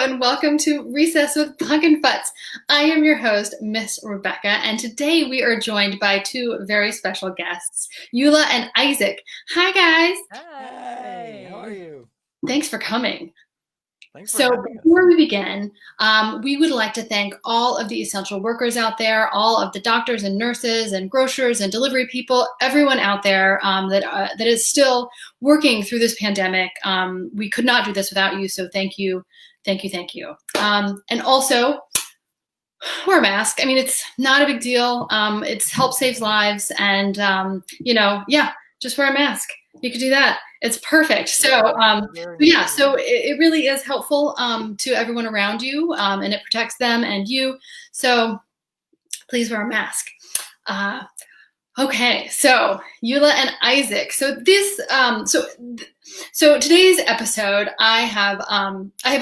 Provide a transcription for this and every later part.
and welcome to Recess with PunkinFutz. I am your host, Miss Rebecca, and today we are joined by two very special guests, Eula and Isaac. Hi, guys. Hey, how are Hi. you? Thanks for coming. Thanks for So having us. before we begin, we would like to thank all of the essential workers out there, all of the doctors and nurses and grocers and delivery people, everyone out there that is still working through this pandemic. We could not do this without you, so thank you, thank you, thank you. And also, wear a mask. I mean, it's not a big deal. It's help saves lives, and just wear a mask. You could do that. It's perfect. So, Very yeah, important. so it really is helpful to everyone around you, and it protects them and you. So please wear a mask. Okay, so Eula and Isaac. So today's episode, I have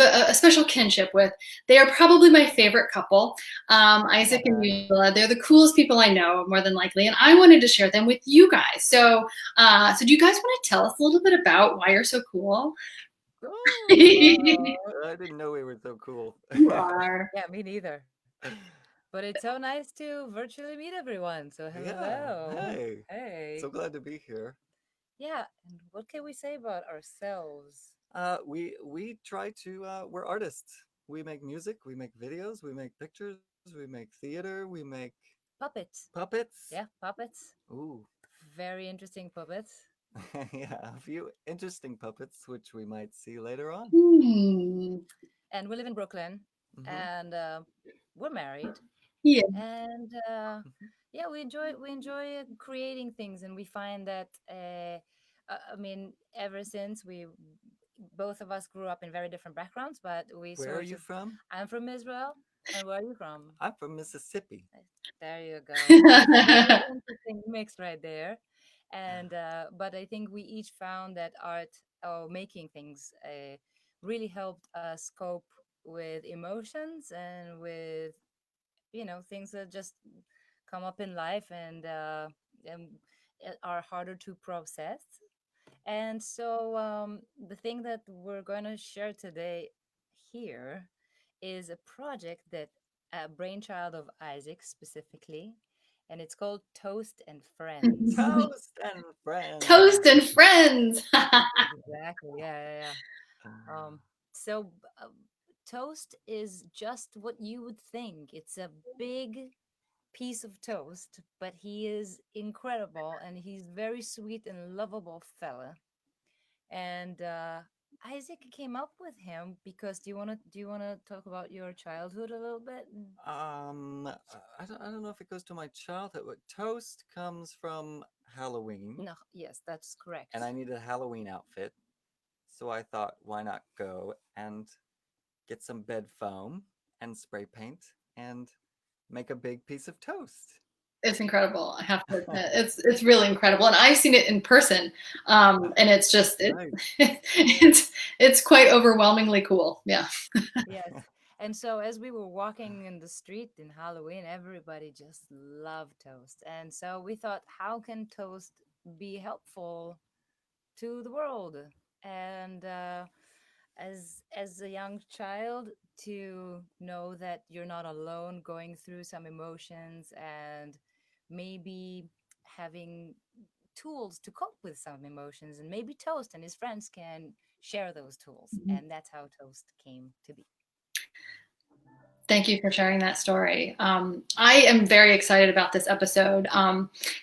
a special kinship with. They are probably my favorite couple, Isaac and Eula. They're the coolest people I know, more than likely, and I wanted to share them with you guys. So do you guys want to tell us a little bit about why you're so cool? I didn't know we were so cool. You are. Yeah, me neither. But it's so nice to virtually meet everyone. So Yeah. hello. Hey. Hey. So glad to be here. Yeah, and what can we say about ourselves? We try to we're artists. We make music, we make videos, we make pictures, we make theater, we make Puppets. puppets. Yeah, puppets. Ooh. Very interesting puppets. Yeah, a few interesting puppets which we might see later on. Hmm. And we live in Brooklyn Mm-hmm. and we're married. Yeah. And yeah, we enjoy creating things, and we find that I mean, ever since we both of us grew up in very different backgrounds, but we Where are sort you of. from? I'm from Israel, and where are you from? I'm from Mississippi. There you go. Very interesting mix right there. And but I think we each found that art or making things really helped us cope with emotions and with things that just come up in life and are harder to process. And so the thing that we're going to share today here is a project that a brainchild of Isaac specifically, and it's called Toast and Friends. Toast and friends. Toast and friends. Exactly. Yeah. So toast is just what you would think. It's a big piece of toast, but he is incredible and he's very sweet and lovable fella. And Isaac came up with him because do you want to talk about your childhood a little bit? I don't know if it goes to my childhood, but toast comes from Halloween, No, yes, that's and correct. I needed a Halloween outfit. So I thought, why not go and get some bed foam and spray paint and make a big piece of toast? It's incredible. I have to admit, it's really incredible, and I've seen it in person, and it's just Right. it's quite overwhelmingly cool. Yeah. Yes. And so as we were walking in the street in Halloween, everybody just loved toast. And so we thought, how can toast be helpful to the world? And as a young child, to know that you're not alone going through some emotions and maybe having tools to cope with some emotions, and maybe Toast and his friends can share those tools, and that's how Toast came to be. Thank you for sharing that story. I am very excited about this episode.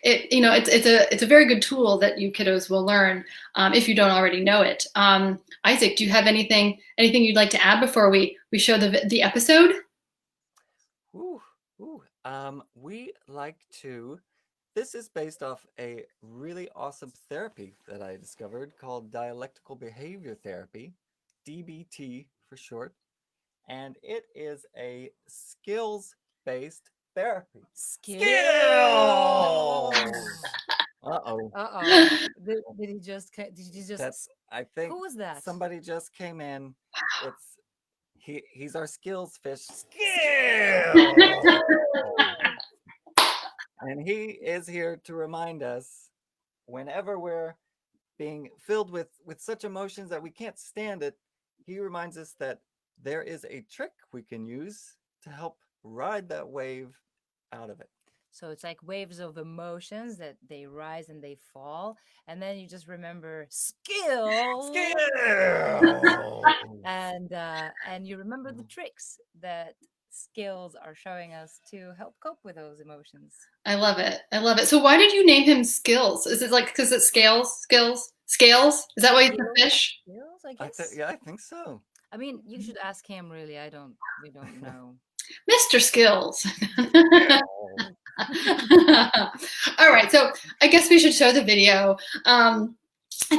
It's a very good tool that you kiddos will learn if you don't already know it. Isaac, do you have anything you'd like to add before we show the episode? Ooh, we like to. This is based off a really awesome therapy that I discovered called dialectical behavior therapy, DBT for short, and it is a skills based therapy. Skills! Skills. Uh oh. Uh-oh. Did he just That's, I think who was that? somebody just came in. It's he's our skills fish. Skills! And he is here to remind us whenever we're being filled with such emotions that we can't stand it, he reminds us that there is a trick we can use to help ride that wave out of it. So it's like waves of emotions that they rise and they fall, and then you just remember skill, and you remember the tricks that skills are showing us to help cope with those emotions. I love it. I love it. So why did you name him Skills? Is it like because it's skills? Is that why he's the fish? Skills, I guess. Yeah, I think so. I mean, you should ask him. Really, we don't know. Mr. Skills. All right, so I guess we should show the video. I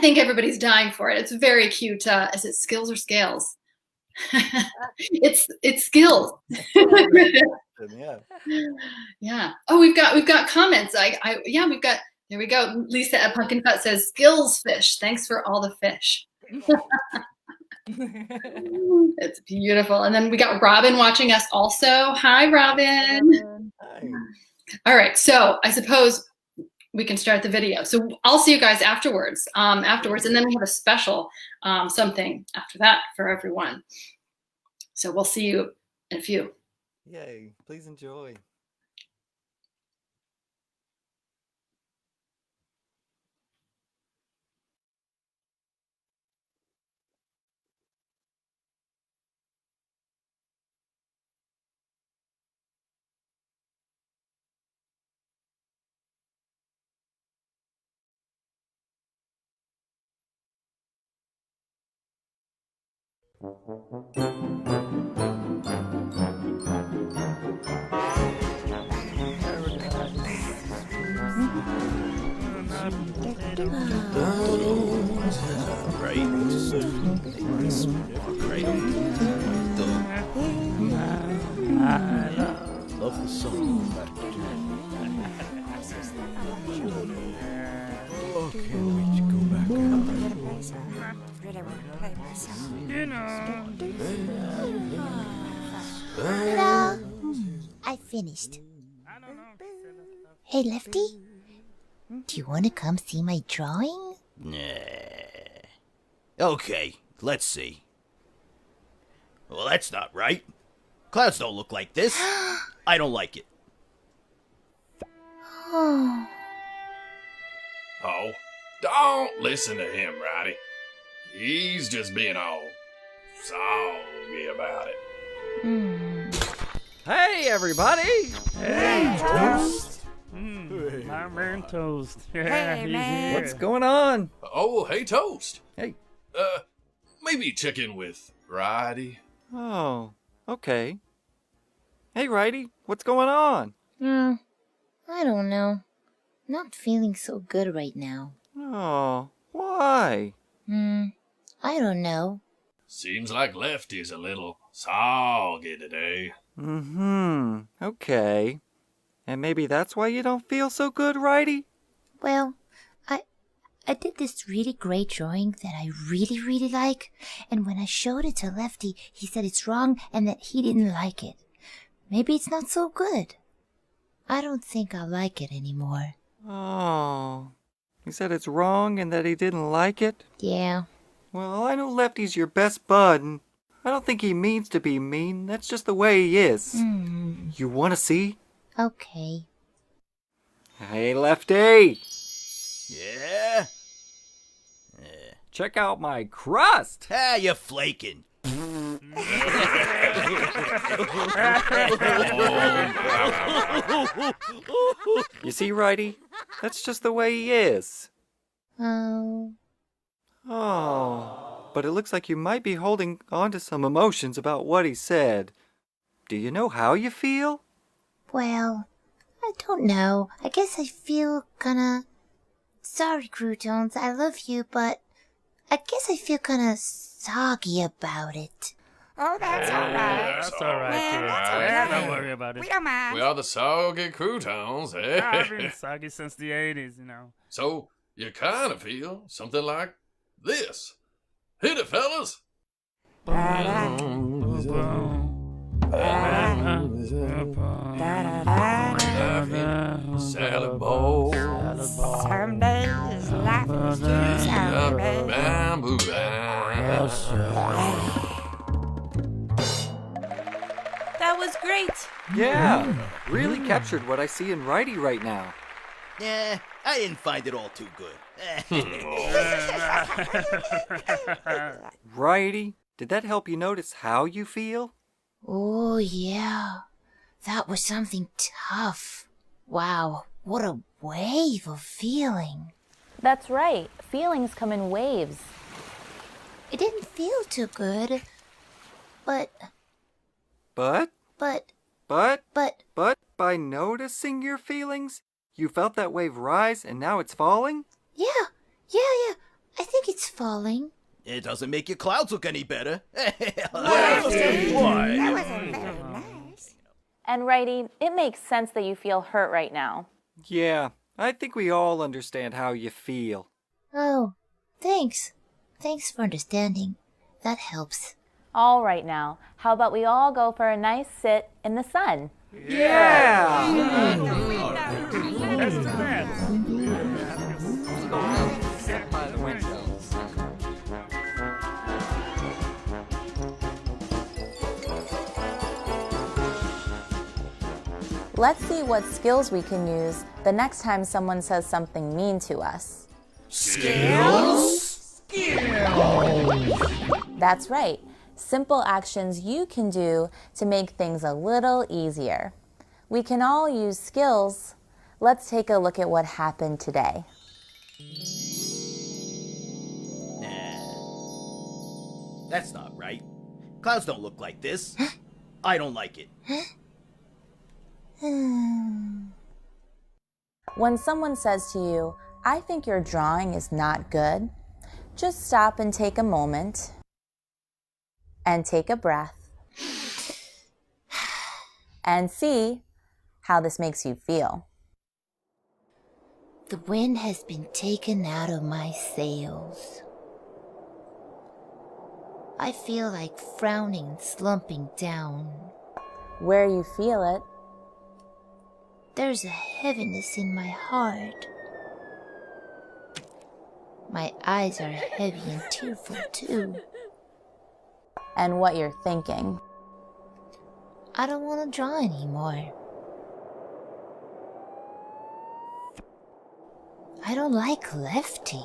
think everybody's dying for it. It's very cute. Is it skills or scales? It's skills. Yeah. Yeah. Oh, we've got comments. Yeah, we've got. There we go. Lisa at PunkinFutz says skills fish. Thanks for all the fish. It's beautiful. And then we got Robin watching us also. Hi, Robin. Hi. All right. So I suppose we can start the video. So I'll see you guys afterwards. And then we have a special something after that for everyone. So we'll see you in a few. Yay. Please enjoy. Love the song. Okay, we should go back Ta-da! I finished. Hey, Lefty? Do you want to come see my drawing? Nah. Okay, let's see. Well, that's not right. Clouds don't look like this. I don't like it. Oh. Oh, don't listen to him, Roddy. He's just being all soggy about it. Hey, everybody! Hey, Toast! My man Toast. Hey, man. What's going on? Oh, hey, Toast. Hey. Maybe check in with Roddy. Oh, okay. Hey, Righty, what's going on? I don't know. Not feeling so good right now. Oh, why? I don't know. Seems like Lefty's a little soggy today. Okay. And maybe that's why you don't feel so good, Righty? Well, I did this really great drawing that I really, really like, and when I showed it to Lefty, he said it's wrong and that he didn't like it. Maybe it's not so good. I don't think I'll like it anymore. Oh. He said it's wrong and that he didn't like it? Yeah. Well, I know Lefty's your best bud, and I don't think he means to be mean. That's just the way he is. You want to see? Okay. Hey, Lefty! Yeah? Check out my crust! Ah, you're flaking. You see, Righty? That's just the way he is. Oh. Oh, but it looks like you might be holding on to some emotions about what he said. Do you know how you feel? Well, I don't know. I guess I feel kinda... Sorry, croutons, I love you, but I guess I feel kinda soggy about it. Oh, that's all right. That's all right, Man, kid. that's Yeah, okay. don't worry about it. We don't mind. We are the soggy croutons, eh? I've been soggy since the 80s, you know. So, you kind of feel something like this. Hit it, fellas! Salad bowl. Some days life is too sorry. Bamboo band. That was great. Yeah, really captured what I see in Righty right now. I didn't find it all too good. Righty, did that help you notice how you feel? Oh, yeah. That was something tough. Wow, what a wave of feeling. That's right. Feelings come in waves. It didn't feel too good. But by noticing your feelings, you felt that wave rise and now it's falling? Yeah. I think it's falling. It doesn't make your clouds look any better. That wasn't very nice. And Righty, it makes sense that you feel hurt right now. Yeah, I think we all understand how you feel. Oh, thanks. Thanks for understanding. That helps. All right now, how about we all go for a nice sit in the sun? Yeah! Let's do that. Sit by the window. Let's see what skills we can use the next time someone says something mean to us. Skills? That's right. Simple actions you can do to make things a little easier. We can all use skills. Let's take a look at what happened today. That's not right. Clouds don't look like this. I don't like it. When someone says to you, "I think your drawing is not good," just stop and take a moment and take a breath and see how this makes you feel. The wind has been taken out of my sails. I feel like frowning and slumping down. Where you feel it, There's a heaviness in my heart. My eyes are heavy and tearful too. and what you're thinking. I don't want to draw anymore. I don't like Lefty.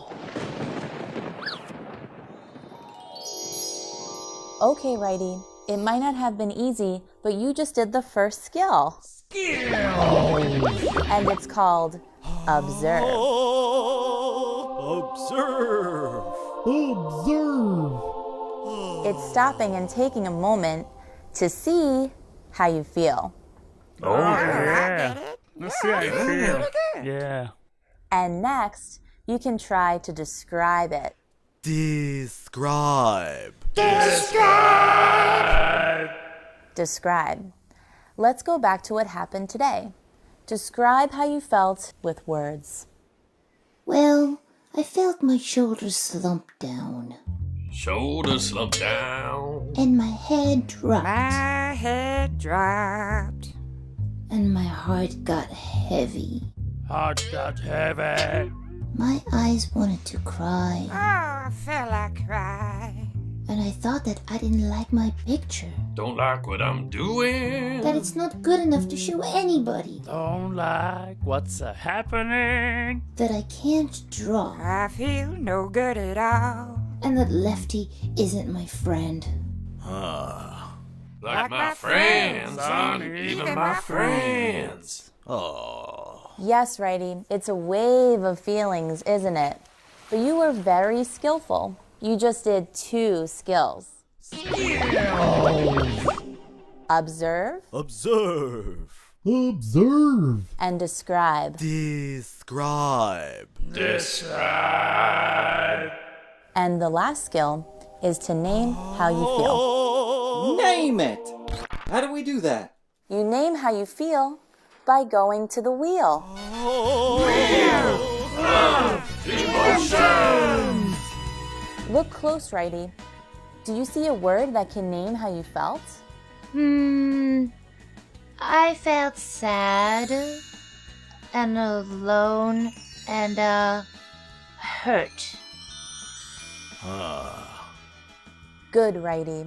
Okay, Righty, it might not have been easy, but you just did the first skill. And it's called observe. Observe. It's stopping and taking a moment to see how you feel. Oh, yeah. Let's see how you feel. Yeah. And next, you can try to describe it. Describe. Describe. Let's go back to what happened today. Describe how you felt with words. Well, I felt my shoulders slump down. Shoulders slump down. And my head dropped. My head dropped. And my heart got heavy. Heart got heavy. My eyes wanted to cry. Oh, I felt like crying. And I thought that I didn't like my picture. Don't like what I'm doing. That it's not good enough to show anybody. Don't like what's happening. That I can't draw. I feel no good at all. And that Lefty isn't my friend. Like my friends aren't even my friends. Oh. Yes, Righty, it's a wave of feelings, isn't it? But you were very skillful. You just did 2 skills. Observe. Observe. And describe. Describe. Describe. And the last skill is to name how you feel. Name it! How do we do that? You name how you feel by going to the wheel. Emotions. Look close, Righty. Do you see a word that can name how you felt? I felt sad and alone and hurt. Good, Righty.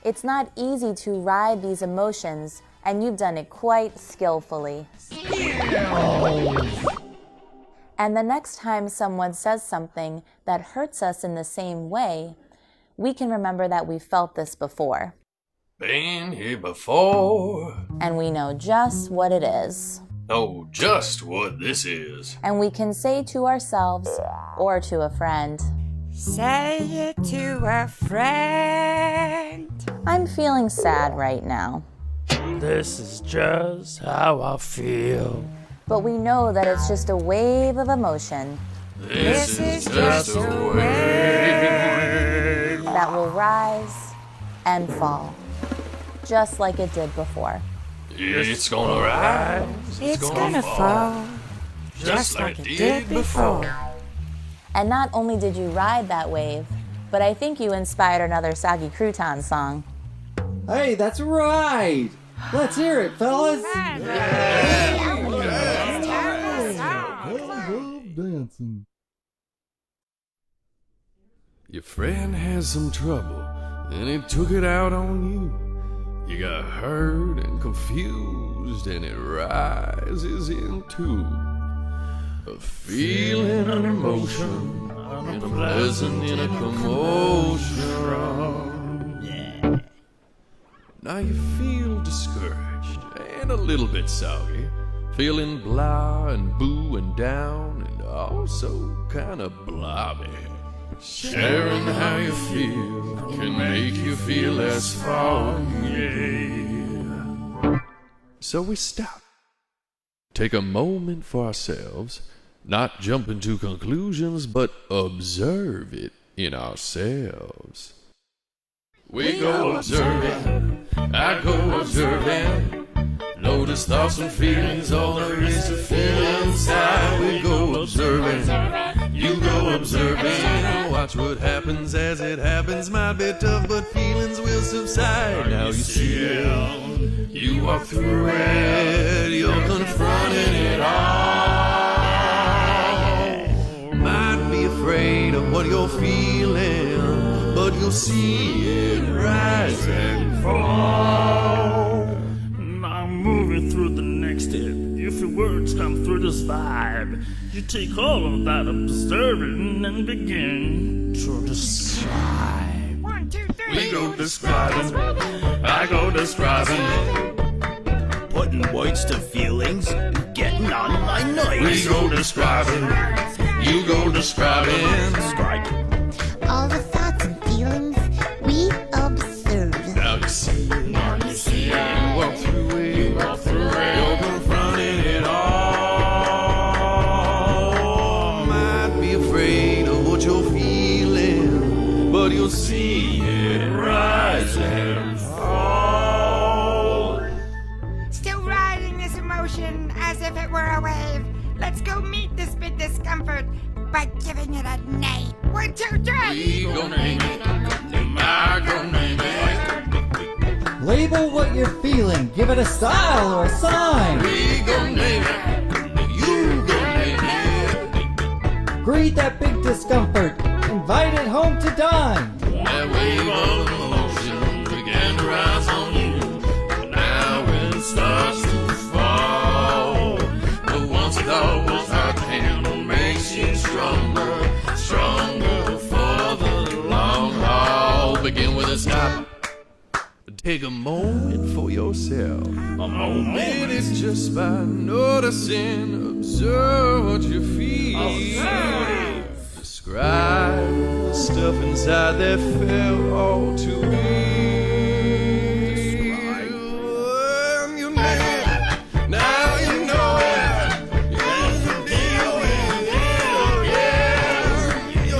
It's not easy to ride these emotions, and you've done it quite skillfully. And the next time someone says something that hurts us in the same way, we can remember that we felt this before. Been here before. And we know just what it is. Know just what this is. And we can say to ourselves or to a friend, Say it to a friend. I'm feeling sad right now. This is just how I feel. But we know that it's just a wave of emotion. This is just a wave that will rise and fall, just like it did before. It's gonna rise. It's gonna fall. Just like it did before. And not only did you ride that wave, but I think you inspired another Soggy Crouton song. Hey, that's right! Let's hear it, fellas! Right. I love dancing. Your friend has some trouble, and he took it out on you. You got hurt and confused, and it rises into a feeling, an emotion, unpleasant in a commotion. Yeah. Now you feel discouraged and a little bit soggy, feeling blah and boo and down and also kind of blobby. Sharing how you feel can make you feel less foggy. So we stop. Take a moment for ourselves, not jump into conclusions, but observe it in ourselves. We go observing, I go observing, notice thoughts and feelings, all there is to feel inside. We go observing, you go observing, watch what happens as it happens. Might be tough, but feelings will subside. Now you see it, you walk through it, you're confronting it all. Might be afraid of what you're feeling, but you'll see it rise and fall. Now moving through the next step, if your words come through this vibe, you take all of that observing and begin to describe. 1, 2, 3. We go describing, I go describing, Putting words to feelings, getting on my nerves. we go describing, you go describing. All the thoughts and feelings we observe. Now you see it, you walk through it, you're confronting it all. Might be afraid of what you're feeling, but you'll see it rise and fall. Still riding this emotion as if it were a wave. Let's go meet this big discomfort by giving it a name. 1, 2, 3. We gon' name it, I gon' name it. Label what you're feeling, give it a style or a sign. We gon' name it, you gon' name it. Greet that big discomfort, invite it home to dine. That wave of emotion began to rise on you. Now it starts to fall. But once it all was hard to handle, makes you stronger, stronger for the long haul. Begin with a stop. Take a moment for yourself. A moment is just by noticing, observe what you feel. Describe the stuff inside that felt all too real. And you name it, now you know it. You deal with it, yeah. You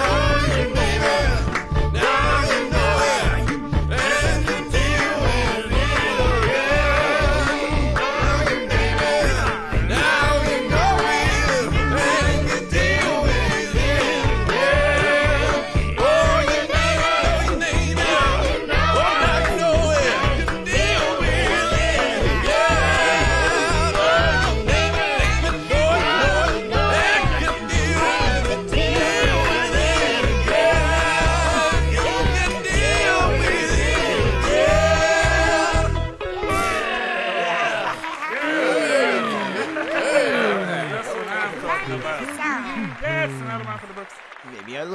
name it, now you know it. And you deal with it, yeah. Now you name it, now you know it. And you deal with it, yeah. Oh, you name it, oh,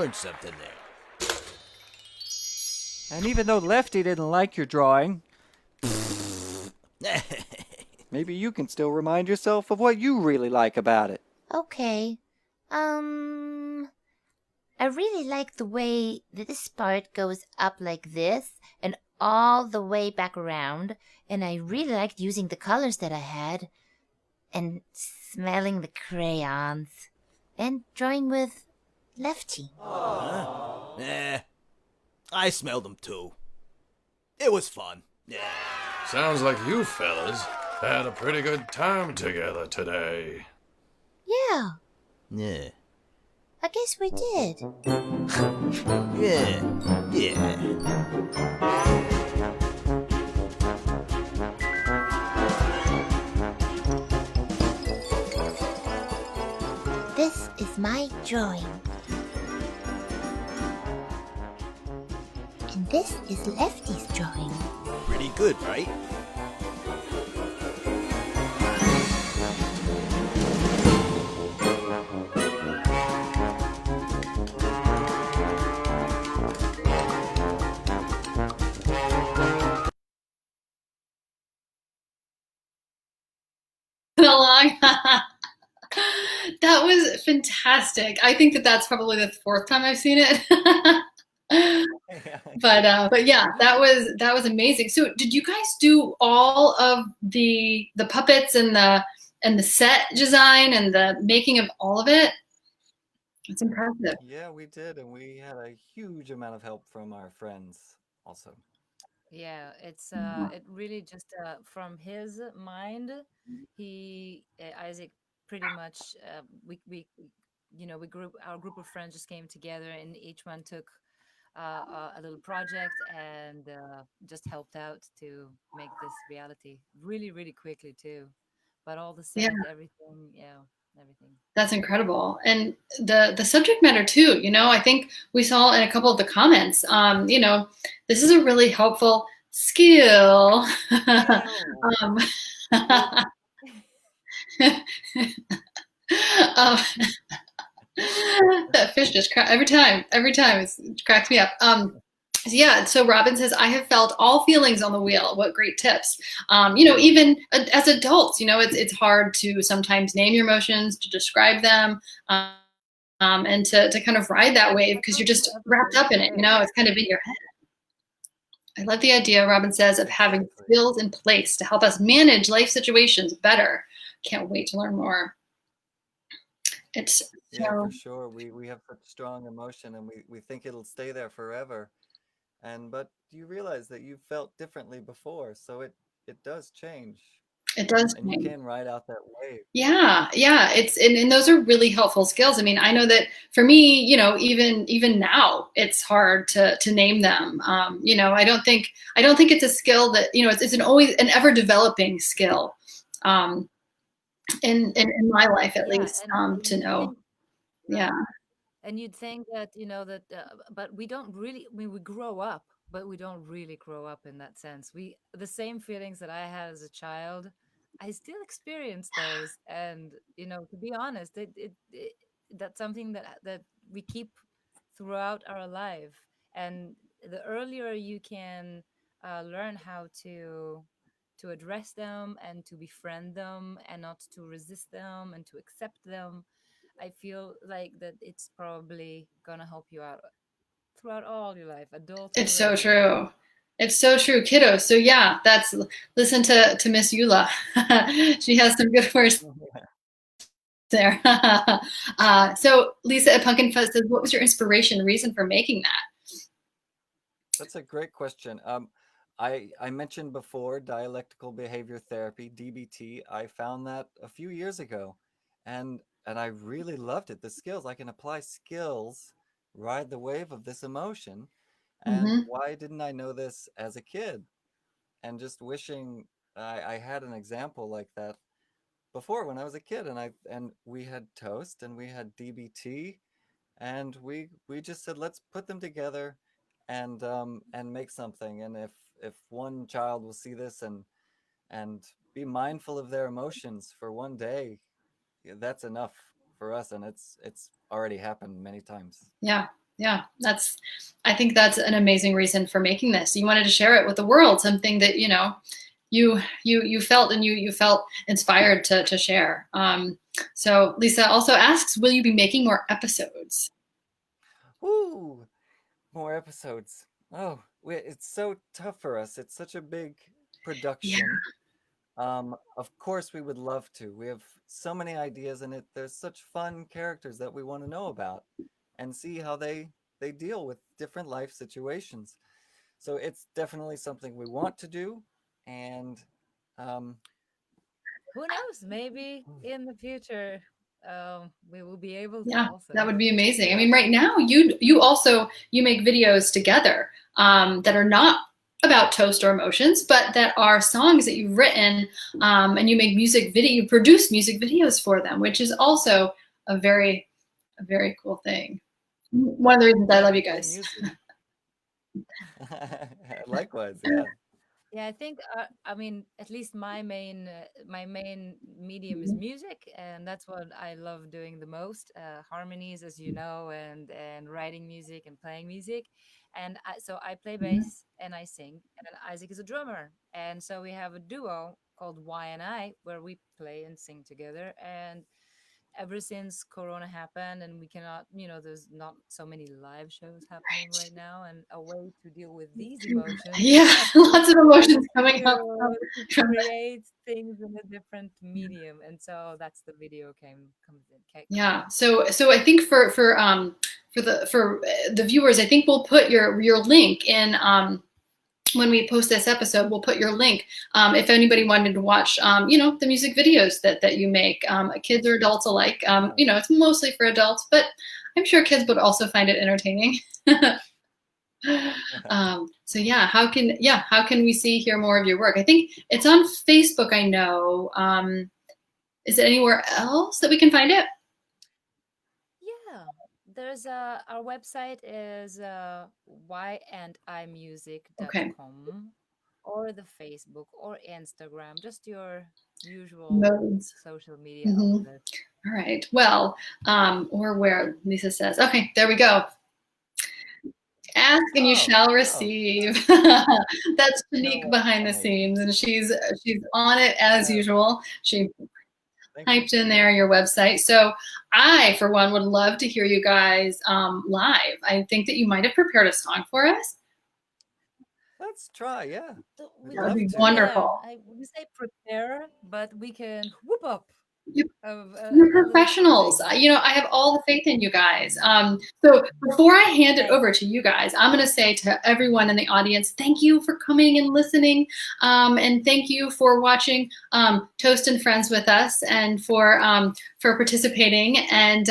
learned something there. And even though Lefty didn't like your drawing, maybe you can still remind yourself of what you really like about it. Okay. I really like the way that this part goes up like this and all the way back around. And I really liked using the colors that I had and smelling the crayons and drawing with Lefty. Nah, I smelled them too. It was fun. Yeah. Sounds like you fellas had a pretty good time together today. Yeah, Yeah. I guess we did. Yeah. This is my drawing. And this is Lefty's drawing. Pretty good, right? Along. That was fantastic. I think that that's probably the fourth time I've seen it. But yeah, that was amazing. So did you guys do all of the puppets and the set design and the making of all of it? It's impressive. Yeah, we did, and we had a huge amount of help from our friends also. Yeah, it's it really just from his mind, Isaac pretty much we our group of friends just came together and each one took a little project and just helped out to make this reality really really quickly too. But all the Yeah. set, everything, everything. That's incredible. And the subject matter too, I think we saw in a couple of the comments, this is a really helpful skill. um, um, that fish just every time it cracks me up. Yeah, so Robin says, I have felt all feelings on the wheel. What great tips. Even as adults, it's hard to sometimes name your emotions, to describe them, and to kind of ride that wave because you're just wrapped up in it, it's kind of in your head. I love the idea, Robin says, of having skills in place to help us manage life situations better. Can't wait to learn more. It's Yeah, for sure. We have such strong emotion and we think it'll stay there forever. But you realize that you felt differently before, so it does change. It does And you change. can ride out that wave. Yeah. It's and those are really helpful skills. I mean, I know that for me, even now, it's hard to name them. I don't think it's a skill that it's always an ever developing skill. In my life at least, to know. Yeah. And you'd think that but we don't really. I mean, we grow up, but we don't really grow up in that sense. The same feelings that I had as a child, I still experience those. And to be honest, that's something that we keep throughout our life. And the earlier you can learn how to address them and to befriend them and not to resist them and to accept them, I feel like that it's probably gonna help you out throughout all your life, adult. It's so true. It's so true, kiddos. So yeah, listen to Miss Eula. She has some good words there. So Lisa at PunkinFutz says, what was your inspiration, reason for making that? That's a great question. I mentioned before dialectical behavior therapy, DBT. I found that a few years ago, and I really loved it. The skills, I can apply skills, ride the wave of this emotion. And why didn't I know this as a kid? And just wishing I had an example like that before when I was a kid, and we had toast and we had DBT, and we just said, let's put them together and make something. And if one child will see this and be mindful of their emotions for one day, that's enough for us. And it's already happened many times. Yeah. Yeah, I think that's an amazing reason for making this. You wanted to share it with the world, something that, you felt and you felt inspired to share. So Lisa also asks, will you be making more episodes? Woo! More episodes. Oh, it's so tough for us. It's such a big production. Of course we would love to. We have so many ideas in it. There's such fun characters that we want to know about and see how they deal with different life situations. So it's definitely something we want to do, and Who knows? Maybe in the future, we will be able to Yeah, also. that would be amazing. I Yeah. mean, right now you make videos together that are not about toast or emotions, but that are songs that you've written, and you produce music videos for them, which is also a very cool thing. One of the reasons I Yeah, love you play guys. music. Likewise, yeah. Yeah, I think I mean at least my main medium is music, and that's what I love doing the most. Harmonies, as you know, and writing music and playing music. And so I play bass and I sing, and Isaac is a drummer, and so we have a duo called Y and I where we play and sing together. And ever since Corona happened and we cannot, there's not so many live shows happening right now, and a way to deal with these emotions Yeah, lots of emotions coming up to from create things in a different medium, and so that's the video comes in. Yeah. So I think for the viewers, I think we'll put your link in when we post this episode. We'll put your link if anybody wanted to watch the music videos that you make, kids or adults alike. It's mostly for adults, but I'm sure kids would also find it entertaining. So yeah, how can we hear more of your work? I think it's on Facebook. I know. Is it anywhere else that we can find it? Yeah, there's our website is Okay. yandimusic.com, or the Facebook or Instagram, just your usual Modes. social media Mhm. outlets. All right. Well, or where Lisa says, okay, there we go. Ask and you shall receive. That's Shanique behind the scenes, and she's on it as usual. She typed in there your website. So I, for one, would love to hear you guys live. I think that you might have prepared a song for us. Let's try, yeah. So That would be wonderful. Yeah, I wouldn't say prepare, but we can whoop up. You're professionals. I have all the faith in you guys. So before I hand it over to you guys, I'm going to say to everyone in the audience, thank you for coming and listening. And thank you for watching Toast and Friends with us, and for participating. And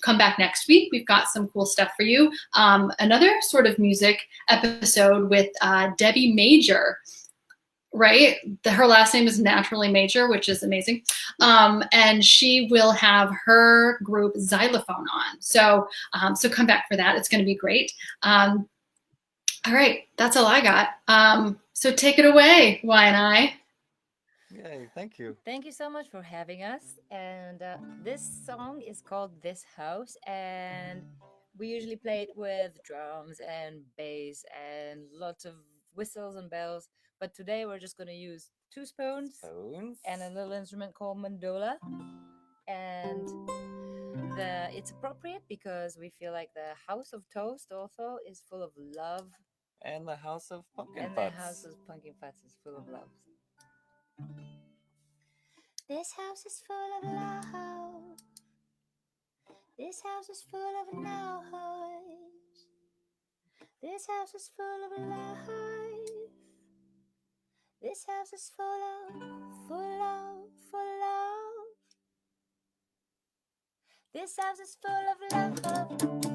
come back next week. We've got some cool stuff for you. Another sort of music episode with Debbie Major. Right? Her last name is Naturally Major, which is amazing. And she will have her group Xylophone on. So come back for that. It's going to be great. All right. That's all I got. So take it away, Y and I. Yay, thank you. Thank you so much for having us. And this song is called This House, and we usually play it with drums and bass and lots of whistles and bells. But today we're just going to use 2 spoons and a little instrument called mandola. And it's appropriate because we feel like the House of Toast also is full of love. And the House of PunkinFutz. And the House of PunkinFutz is full of love. This house is full of love. This house is full of noise. This house is full of life. This house is full of. This house is full of love.